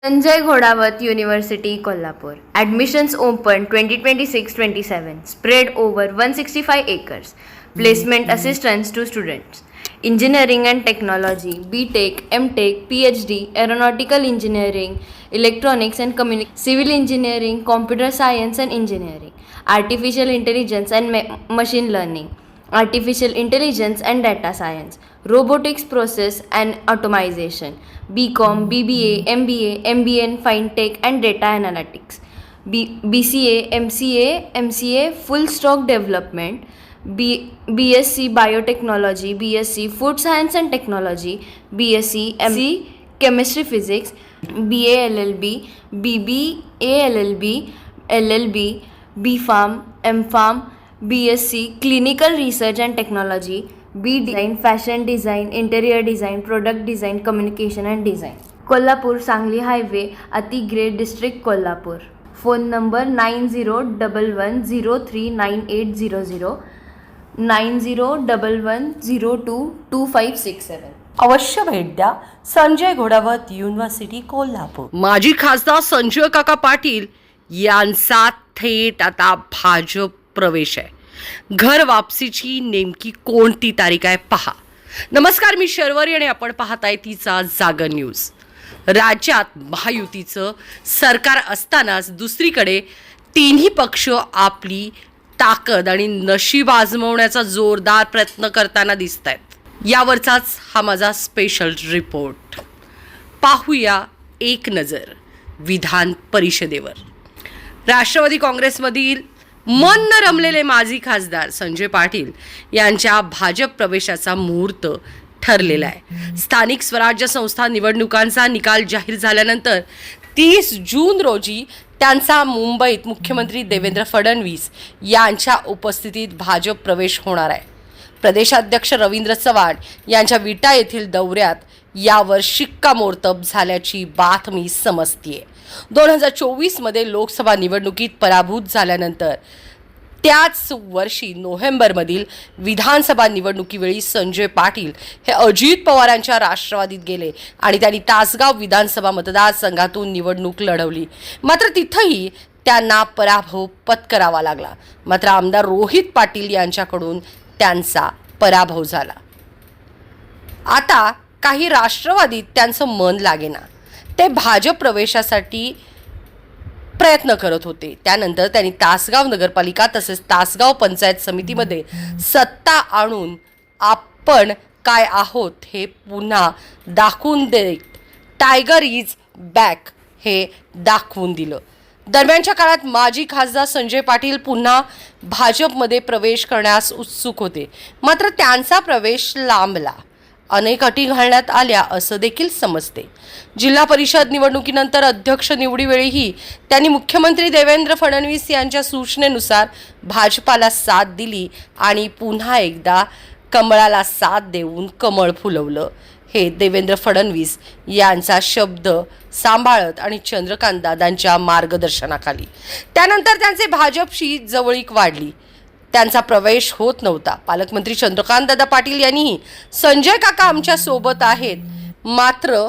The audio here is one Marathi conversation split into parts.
Sanjay Ghodawat University, Kolhapur. Admissions open 2026-27. Spread over 165 acres. Placement assistance to students. Engineering and Technology, BTech, MTech, PhD, Aeronautical Engineering, Electronics and Communication, Civil Engineering, Computer Science and Engineering, Artificial Intelligence and Machine Learning, Artificial Intelligence and Data Science, Robotics Process and Automation, BCom, BBA, MBA, MBN, Fintech and Data Analytics, BCA, MCA, Full Stack Development, BSc Biotechnology, BSc Food Science and Technology, BSc MC Chemistry Physics, BA LLB, BBA LLB, LLB, BPharm, MPharm, BSc Clinical Research and Technology, B Design, Fashion Design, Interior Design, Product Design, Communication and Design. Kolhapur Sangli Highway, Ati Grade District, Kolhapur. Phone number 9011039800, 9011022567. अवश्य भेट द्या संजय घोडावत युनिव्हर्सिटी कोल्हापूर. माजी खासदार संजय काका पाटील यांचा थेट आता भाजप प्रवेश आहे. घर वापसीची नेमकी कोणती तारीख आहे पहा. नमस्कार, मी शर्वरी आणि आपण पाहताय तिचा जागर न्यूज. राज्यात महायुतीचं सरकार असतानाच दुसरीकडे तिन्ही पक्ष आपली ताकद आणि नशीब आजमावण्याचा जोरदार प्रयत्न करताना दिसत आहेत. यावरचाच हा माझा स्पेशल रिपोर्ट. पाहूया एक नजर विधान परिषदेवर. राष्ट्रवादी काँग्रेसमधील मन न रमलेले माजी खासदार संजय पाटील यांच्या भाजप प्रवेशाचा मुहूर्त ठरलेला आहे. स्थानिक स्वराज्य संस्था निवडणुकांचा निकाल जाहीर झाल्यानंतर 30 जून रोजी त्यांचा मुंबईत मुख्यमंत्री देवेंद्र फडणवीस यांच्या उपस्थितीत भाजप प्रवेश होणार आहे. प्रदेशाध्यक्ष रवींद्र चव्हाण यांच्या विटा येथील दौऱ्यात यावर शिक्कामोर्तब झाल्याची बातमी समजतीये. 2024 मध्ये लोकसभा निवडणुकीत पराभूत झाल्यानंतर त्याच वर्षी नोव्हेंबरमधील विधानसभा निवडणुकीवेळी संजय पाटील हे अजित पवारांच्या राष्ट्रवादीत गेले आणि त्यांनी तासगाव विधानसभा मतदारसंघातून निवडणूक लढवली. मात्र तिथंही त्यांना पराभव पत्करावा लागला. मात्र आमदार रोहित पाटील यांच्याकडून त्यांचा पराभव झाला. आता काही राष्ट्रवादीत त्यांचं मन लागेना. ते भाजप प्रवेशासाठी प्रयत्न करत होते. त्यानंतर त्यांनी तासगाव नगरपालिका तसेच तासगाव पंचायत समितीमध्ये सत्ता आणून आपण काय आहोत हे पुन्हा दाखवून देत टायगर इज बॅक हे दाखवून दिलं. दरम्यानच्या काळात माजी खासदार संजय पाटील पुन्हा भाजपमध्ये प्रवेश करण्यास उत्सुक होते. मात्र त्यांचा प्रवेश लांबला. अनेक अटी घालण्यात आल्या असं देखील समजते. जिल्हा परिषद निवडणुकीनंतर अध्यक्ष निवडीवेळीही त्यांनी मुख्यमंत्री देवेंद्र फडणवीस यांच्या सूचनेनुसार भाजपाला साथ दिली आणि पुन्हा एकदा कमळाला साथ देऊन कमळ फुलवलं. हे देवेंद्र फडणवीस यांचा शब्द सांभाळत आणि चंद्रकांत दादांच्या मार्गदर्शनाखाली. त्यानंतर त्यांचे भाजपशी जवळीक वाढली. त्यांचा प्रवेश होत नव्हता. पालकमंत्री चंद्रकांतदादा पाटील यांनीही संजय काका आमच्या सोबत आहेत, मात्र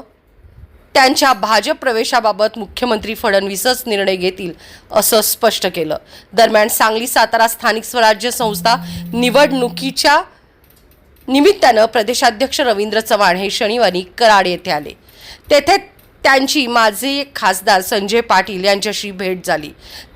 त्यांच्या भाजप प्रवेशाबाबत मुख्यमंत्री फडणवीसच निर्णय घेतील असं स्पष्ट केलं. दरम्यान सांगली सातारा स्थानिक स्वराज्य संस्था निवडणुकीच्या निमित्तानं प्रदेशाध्यक्ष रवींद्र चव्हाण हे शनिवारी कराड येथे आले. तेथे त्यांची माजी खासदार संजय पाटील यांच्याशी भेट झाली.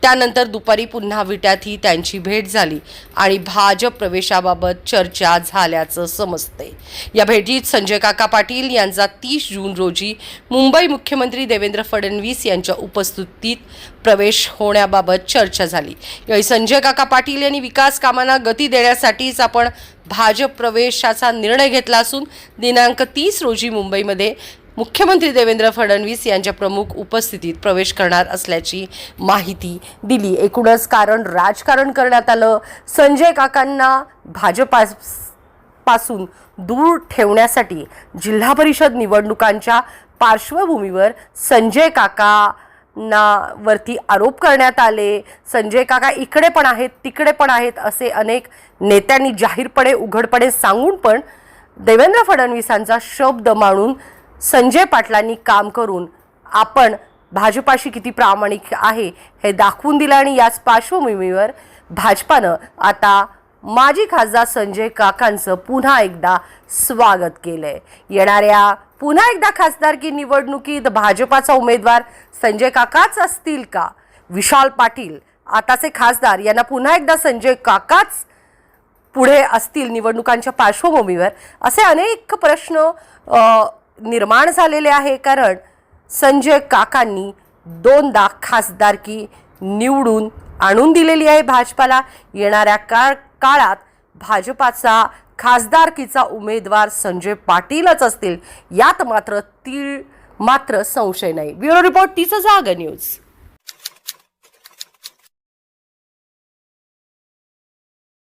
त्यानंतर दुपारी पुन्हा विट्यातही त्यांची भेट झाली आणि भाजप प्रवेशाबाबत चर्चा झाल्याचं समजते. या भेटीत संजय काका पाटील यांचा 30 जून रोजी मुंबई मुख्यमंत्री देवेंद्र फडणवीस यांच्या उपस्थितीत प्रवेश होण्याबाबत चर्चा झाली. यावेळी संजय काका पाटील यांनी विकास कामांना गती देण्यासाठीच आपण भाजप प्रवेशाचा निर्णय घेतला असून दिनांक 30 रोजी मुंबईमध्ये मुख्यमंत्री देवेंद्र फडणवीस यांच्या प्रमुख उपस्थितीत प्रवेश करणार असल्याची माहिती दिली. एकूणच राजकारण करण्यात आलं. संजय काकांना भाजपापासून दूर ठेवण्यासाठी जिल्हा परिषद निवडणुकांच्या पार्श्वभूमीवर संजय काकांवरती आरोप करण्यात आले. संजय काका इकडे पण आहेत तिकडे पण आहेत असे अनेक नेत्यांनी जाहीरपणे उघडपणे सांगून पण देवेंद्र फडणवीसांचा शब्द मानून संजय पाटलांनी काम करून आपण भाजपाशी किती प्रामाणिक आहे हे दाखवून दिलं आणि याच पार्श्वभूमीवर भाजपानं आता माजी खासदार संजय काकांचं पुन्हा एकदा स्वागत केलंय. येणाऱ्या पुन्हा एकदा खासदारकी निवडणुकीत भाजपाचा उमेदवार संजय काकाच असतील का? विशाल पाटील आताचे खासदार यांना पुन्हा एकदा संजय काकाच पुढे असतील निवडणुकांच्या पार्श्वभूमीवर असे अनेक प्रश्न निर्माण झालेले आहे. कारण संजय काकांनी 2दा खासदारकी निवडून आणून दिलेली आहे भाजपाला. येणाऱ्या काळात भाजपाचा खासदारकीचा उमेदवार संजय पाटीलच असतील यात मात्र संशय नाही. ब्युरो रिपोर्ट 30 जागा न्यूज.